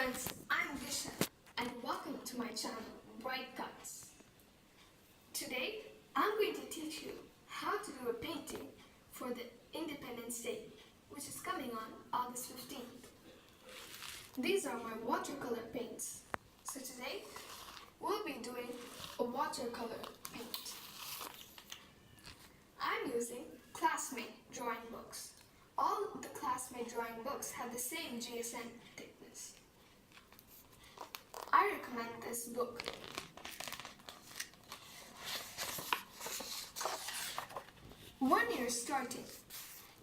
friends, I'm Disha and welcome to my channel Bright Cuts. Today I'm going to teach you how to do a painting for the Independence Day, which is coming on August 15th. These are my watercolor paints. So today we'll be doing a watercolor paint. I'm using classmate drawing books. All the classmate drawing books have the same GSM thickness. I recommend this book. When you're starting,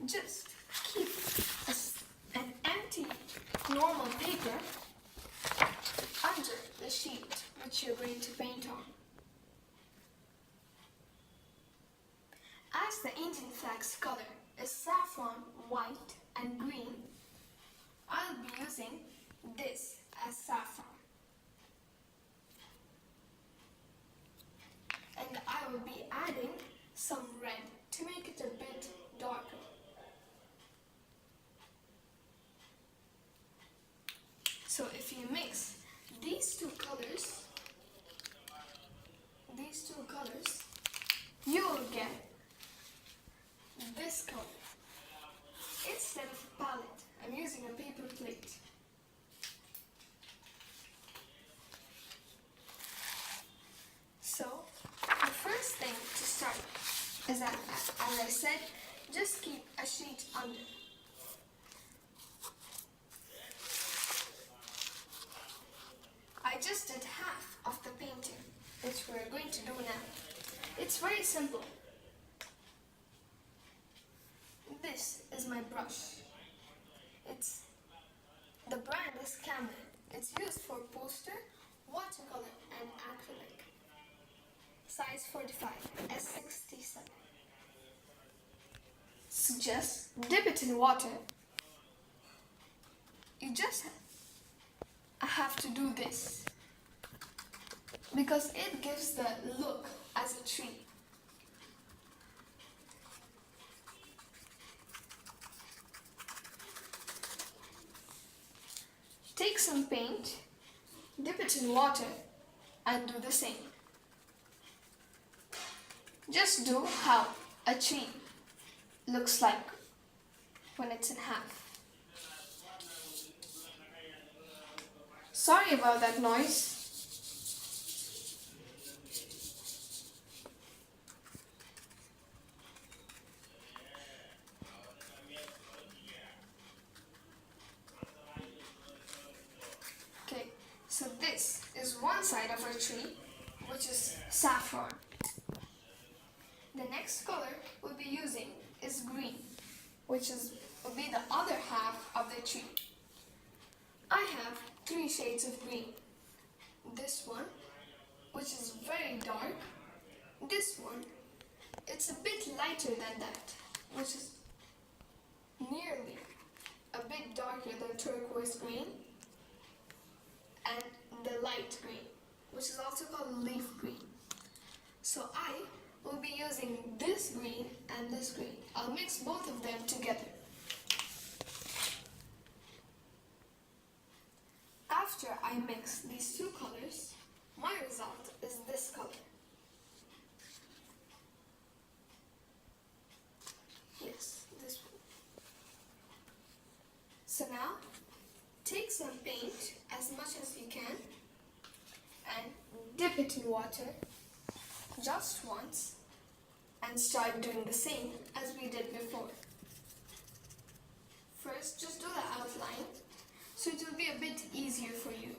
just keep an empty normal paper under the sheet which you're going to paint on. As the Indian flag's color is saffron, white and green, I'll be using this as saffron. And I will be adding some red to make it a bit darker. So if you mix these two colors, you will get this color. Instead of a palette, I'm using a paper plate. So, the first thing to start is that, as I said, just keep a sheet under. I just did half of the painting, which we're going to do now. It's very simple. This is my brush. The brand is Camel. It's used for poster, watercolor and acrylic. Size 45, S67. So just dip it in water. You just have to do this because it gives the look as a tree. Take some paint, dip it in water and do the same. Just do how a tree looks like when it's in half. Sorry about that noise. Okay, so this is one side of our tree, which is saffron. The next color we'll be using is green, which will be the other half of the tree. I have 3 shades of green. This one, which is very dark. This one, it's a bit lighter than that, which is nearly a bit darker than turquoise green. And the light green, which is also called leaf green. So I will be using this green and this green. I'll mix both of them together. After I mix these two colors, my result is this color. Yes, this one. So now, take some paint, as much as you can, and dip it in water just once and start doing the same as we did before. First, just do the outline so it will be a bit easier for you.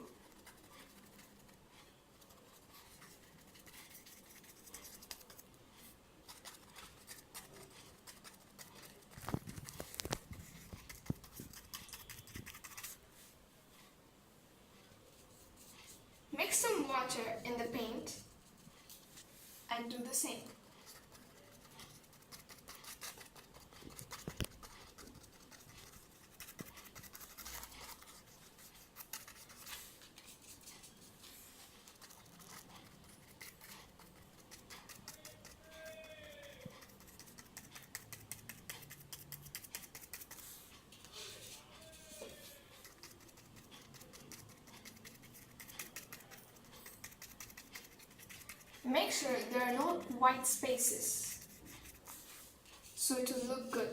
Mix some water in the paint and do the same. make sure there are no white spaces so it will look good.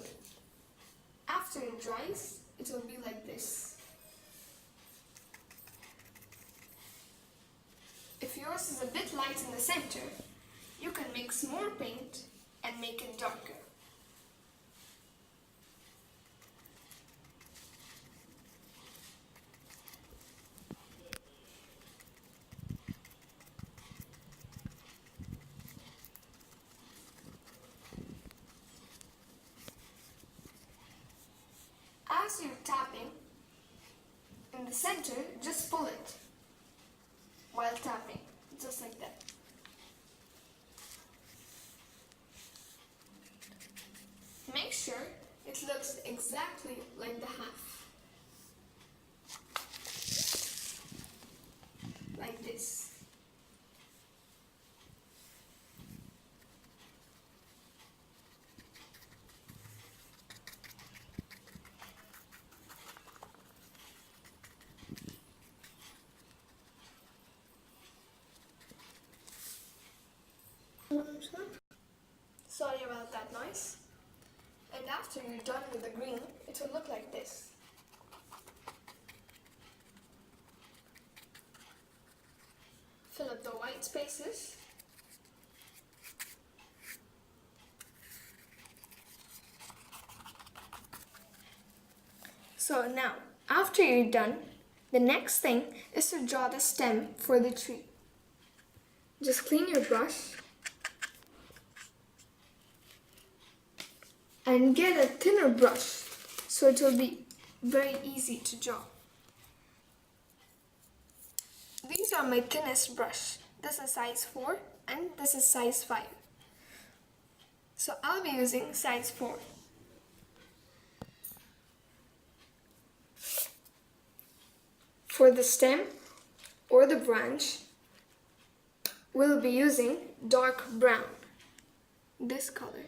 After it dries, it will be like this. If yours is a bit light in the center, you can mix more paint and make it darker. As you're tapping in the center, just pull it while tapping, just like that. Make sure it looks exactly like the half. Like this. Sorry about that noise. And after you're done with the green, it will look like this. Fill up the white spaces. So now, after you're done, the next thing is to draw the stem for the tree. Just clean your brush and get a thinner brush so it will be very easy to draw. These are my thinnest brush. This is size 4 and this is size 5. So I'll be using size 4. For the stem or the branch, we'll be using dark brown, this color.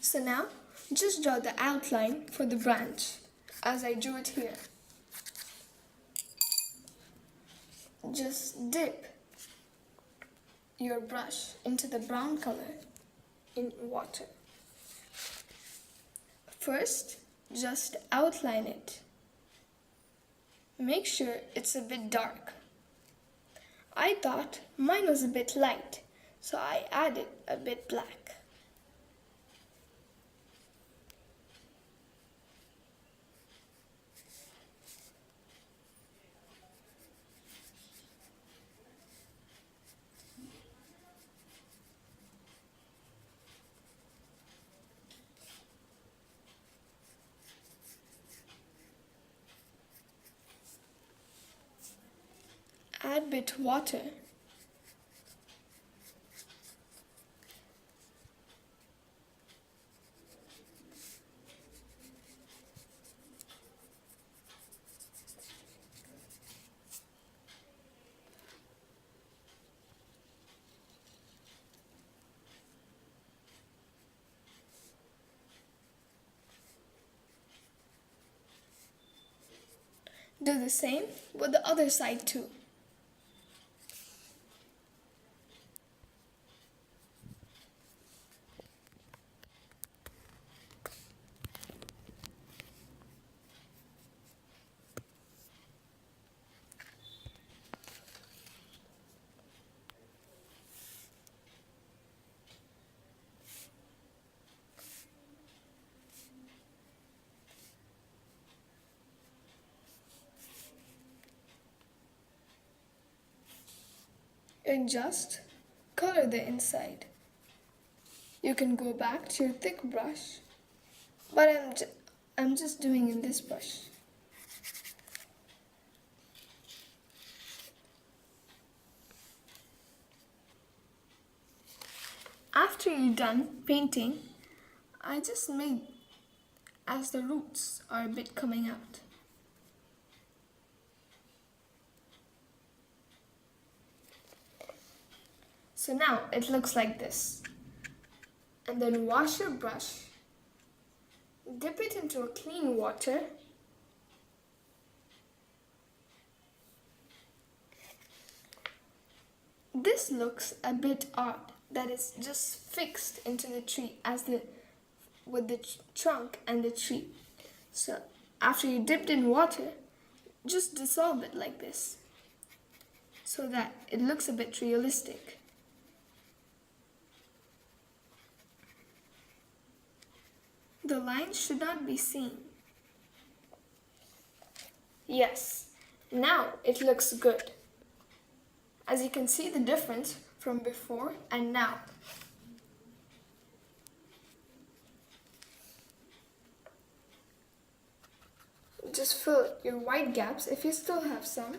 So now, just draw the outline for the branch, as I drew it here. Just dip your brush into the brown color in water. First, just outline it. Make sure it's a bit dark. I thought mine was a bit light, so I added a bit black. Add bit water. Do the same with the other side too. And just color the inside. You can go back to your thick brush, but I'm just doing in this brush. After you're done painting, I just made as the roots are a bit coming out. So now it looks like this. And then wash your brush. Dip it into a clean water. This looks a bit odd, that is just fixed into the tree with the trunk and the tree. So after you dipped in water, just dissolve it like this so that it looks a bit realistic. The lines should not be seen. Yes, now it looks good. As you can see the difference from before and now. Just fill your white gaps if you still have some.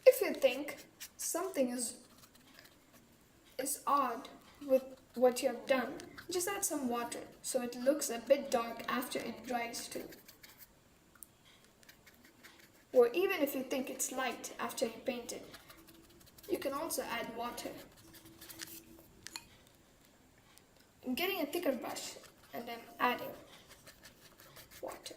If you think something is odd with what you have done, just add some water so it looks a bit dark after it dries too. Or even if you think it's light after you paint it, you can also add water. I'm getting a thicker brush and I'm adding water.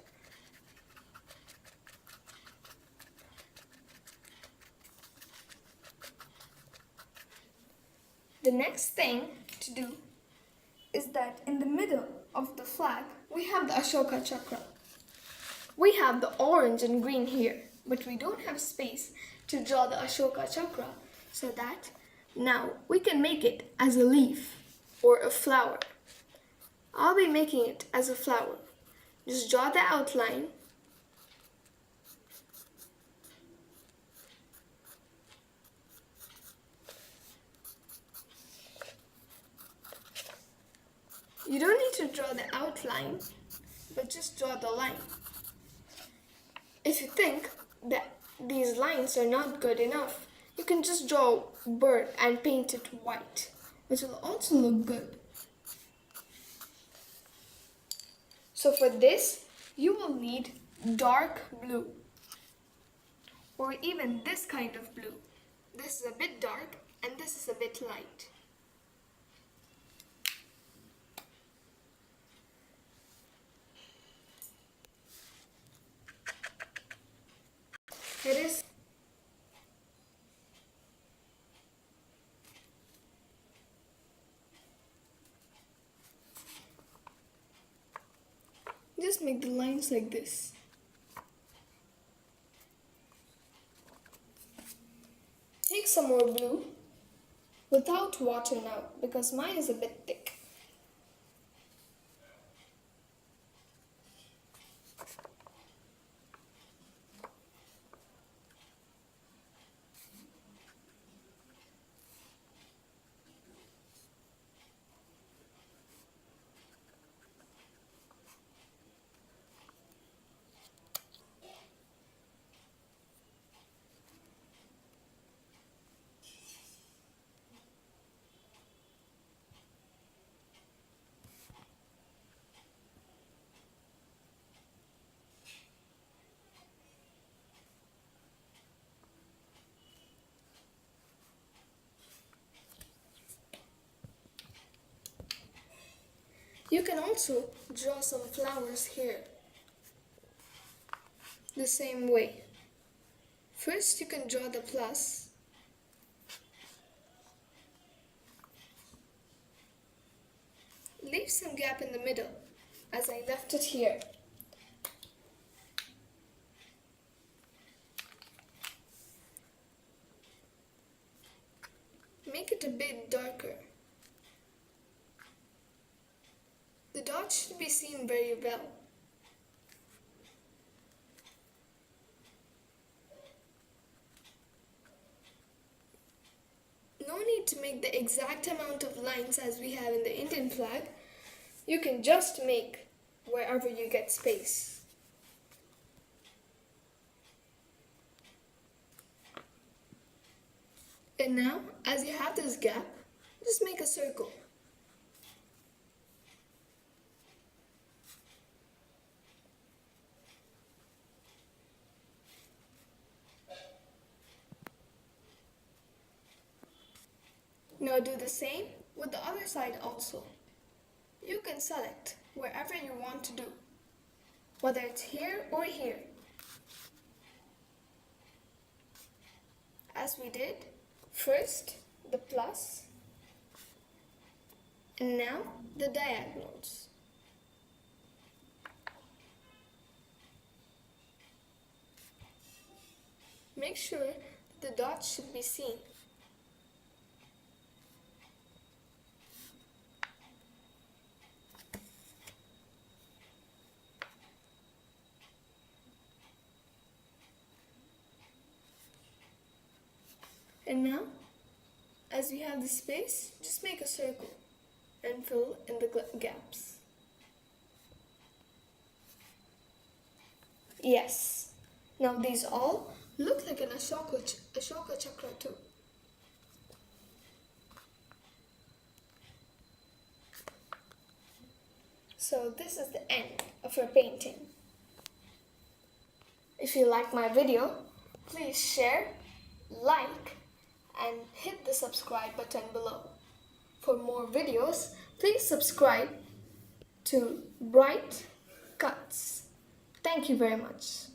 The next thing to do is that in the middle of the flag, we have the Ashoka chakra. We have the orange and green here, but we don't have space to draw the Ashoka chakra, so that now we can make it as a leaf or a flower. I'll be making it as a flower. Just draw the outline. You don't need to draw the outline, but just draw the line. If you think that these lines are not good enough, you can just draw a bird and paint it white, which will also look good. So for this, you will need dark blue, or even this kind of blue. This is a bit dark and this is a bit light. It is just make the lines like this. Take some more blue without water now because mine is a bit thick. You can also draw some flowers here, the same way. First you can draw the plus. Leave some gap in the middle, as I left it here. Make it a bit darker. The dots should be seen very well. No need to make the exact amount of lines as we have in the Indian flag. You can just make wherever you get space. And now, as you have this gap, just make a circle. Now do the same with the other side also. You can select wherever you want to do, whether it's here or here. As we did, first the plus, and now the diagonals. Make sure the dots should be seen. And now, as we have the space, just make a circle and fill in the gaps. Yes, now these all look like an Ashoka chakra too. So this is the end of your painting. If you like my video, please share, like, and hit the subscribe button below. For more videos, please subscribe to Bright Cuts. Thank you very much.